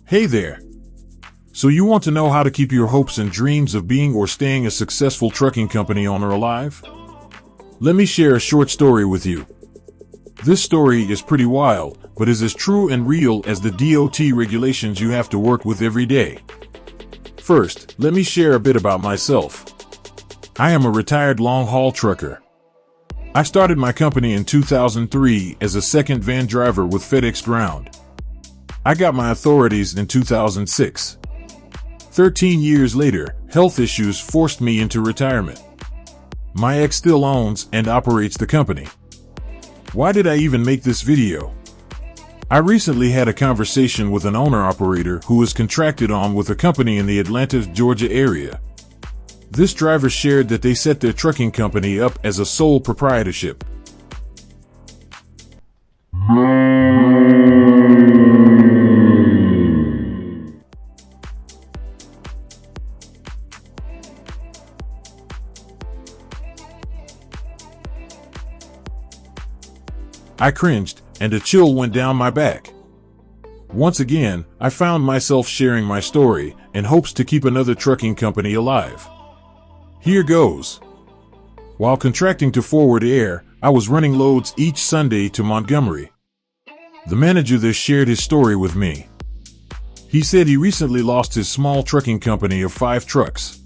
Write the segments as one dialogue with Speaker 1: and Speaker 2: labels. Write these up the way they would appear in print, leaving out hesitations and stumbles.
Speaker 1: Hey there. So you want to know how to keep your hopes and dreams of being or staying a successful trucking company owner alive? Let me share a short story with you. This story is pretty wild, but is as true and real as the D.O.T regulations you have to work with every day. First, let me share a bit about myself. I am a retired long-haul trucker. I started my company in 2003 as a second van driver with FedEx Ground. I got my authorities in 2006. 13 years later, health issues forced me into retirement. My ex still owns and operates the company. Why did I even make this video? I recently had a conversation with an owner-operator who is contracted on with a company in the Atlanta, Georgia area. This driver shared that they set their trucking company up as a sole proprietorship. I cringed, and a chill went down my back. Once again, I found myself sharing my story in hopes to keep another trucking company alive. Here goes. While contracting to Forward Air, I was running loads each Sunday to Montgomery. The manager there shared his story with me. He said he recently lost his small trucking company of 5 trucks.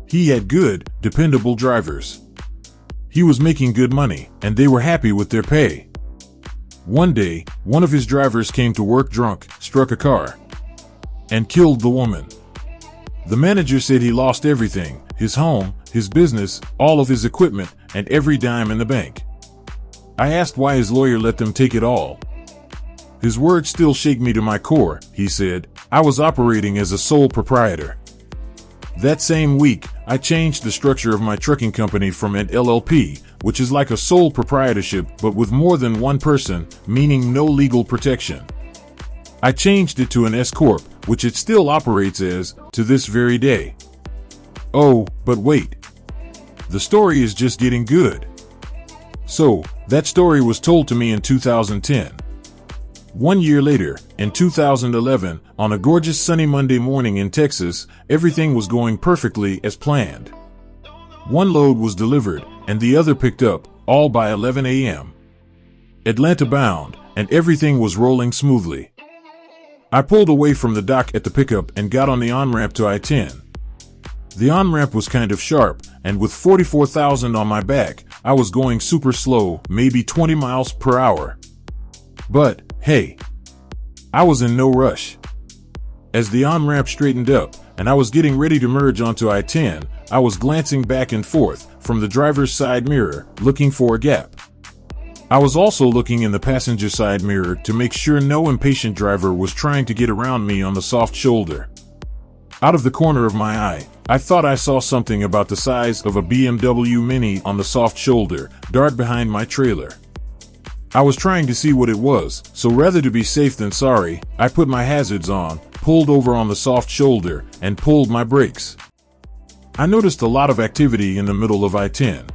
Speaker 1: He had good, dependable drivers. He was making good money, and they were happy with their pay. One day, one of his drivers came to work drunk, struck a car, and killed the woman. The manager said he lost everything: his home, his business, all of his equipment, and every dime in the bank. I asked why his lawyer let them take it all. His words still shake me to my core, he said. I was operating as a sole proprietor. That same week, I changed the structure of my trucking company from an LLP, which is like a sole proprietorship but with more than one person, meaning no legal protection. I changed it to an S-Corp, which it still operates as, to this very day. Oh, but wait. The story is just getting good. So, that story was told to me in 2010. 1 year later, in 2011, on a gorgeous sunny Monday morning in Texas, everything was going perfectly as planned. One load was delivered, and the other picked up, all by 11 a.m. Atlanta bound, and everything was rolling smoothly. I pulled away from the dock at the pickup and got on the on-ramp to I-10. The on-ramp was kind of sharp, and with 44,000 on my back, I was going super slow, maybe 20 miles per hour. But, hey, I was in no rush. As the on-ramp straightened up, and I was getting ready to merge onto I-10, I was glancing back and forth from the driver's side mirror, looking for a gap. I was also looking in the passenger side mirror to make sure no impatient driver was trying to get around me on the soft shoulder. Out of the corner of my eye, I thought I saw something about the size of a BMW Mini on the soft shoulder dart behind my trailer. I was trying to see what it was, so rather to be safe than sorry, I put my hazards on, pulled over on the soft shoulder, and pulled my brakes. I noticed a lot of activity in the middle of I-10.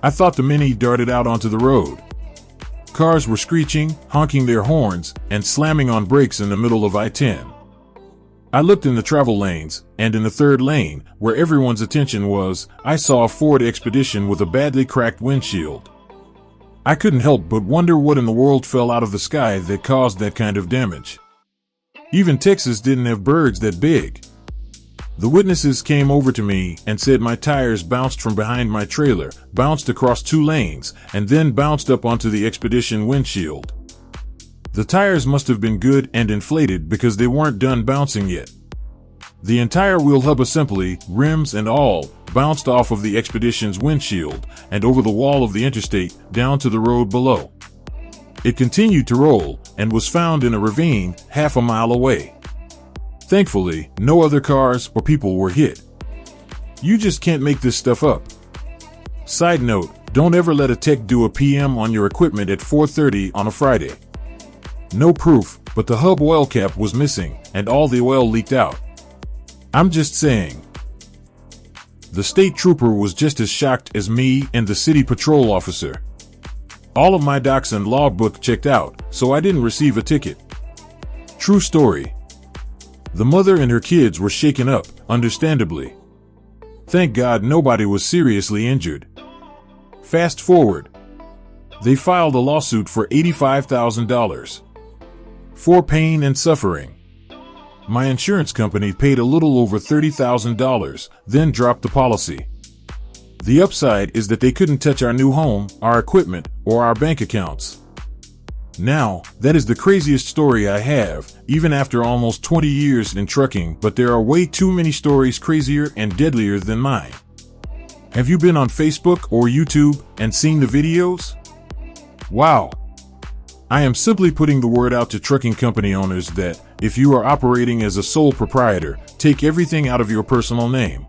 Speaker 1: I thought the Mini darted out onto the road. Cars were screeching, honking their horns, and slamming on brakes in the middle of I-10. I looked in the travel lanes, and in the third lane, where everyone's attention was, I saw a Ford Expedition with a badly cracked windshield. I couldn't help but wonder what in the world fell out of the sky that caused that kind of damage. Even Texas didn't have birds that big. The witnesses came over to me and said my tires bounced from behind my trailer, bounced across 2 lanes, and then bounced up onto the Expedition windshield. The tires must have been good and inflated because they weren't done bouncing yet. The entire wheel hub assembly, rims and all, bounced off of the Expedition's windshield and over the wall of the interstate down to the road below. It continued to roll and was found in a ravine half a mile away. Thankfully, no other cars or people were hit. You just can't make this stuff up. Side note, don't ever let a tech do a PM on your equipment at 4:30 on a Friday. No proof, but the hub oil cap was missing and all the oil leaked out. I'm just saying. The state trooper was just as shocked as me and the city patrol officer. All of my docs and logbook checked out, so I didn't receive a ticket. True story. The mother and her kids were shaken up, understandably. Thank God nobody was seriously injured. Fast forward. They filed a lawsuit for $85,000. For pain and suffering. My insurance company paid a little over $30,000, then dropped the policy. The upside is that they couldn't touch our new home, our equipment, or our bank accounts. Now, that is the craziest story I have, even after almost 20 years in trucking, but there are way too many stories crazier and deadlier than mine. Have you been on Facebook or YouTube and seen the videos? Wow. I am simply putting the word out to trucking company owners that, if you are operating as a sole proprietor, take everything out of your personal name.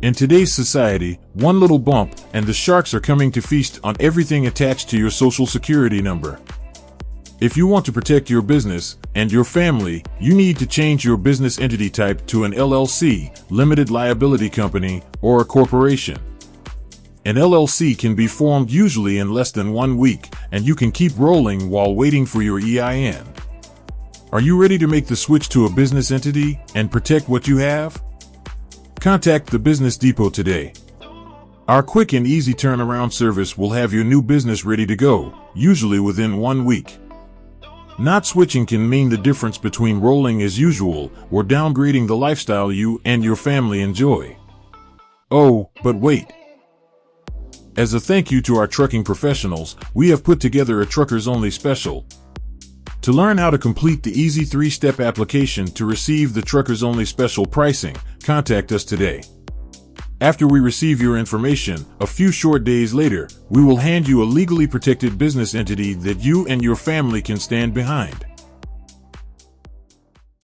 Speaker 1: In today's society, one little bump and the sharks are coming to feast on everything attached to your social security number. If you want to protect your business and your family, you need to change your business entity type to an LLC, limited liability company, or a corporation. An LLC can be formed usually in less than 1 week, and you can keep rolling while waiting for your EIN. Are you ready to make the switch to a business entity and protect what you have? Contact the Business Depot today. Our quick and easy turnaround service will have your new business ready to go, usually within 1 week. Not switching can mean the difference between rolling as usual or downgrading the lifestyle you and your family enjoy. Oh, but wait. As a thank you to our trucking professionals, we have put together a Truckers Only special. To learn how to complete the easy 3-step application to receive the Truckers Only special pricing, contact us today. After we receive your information, a few short days later, we will hand you a legally protected business entity that you and your family can stand behind.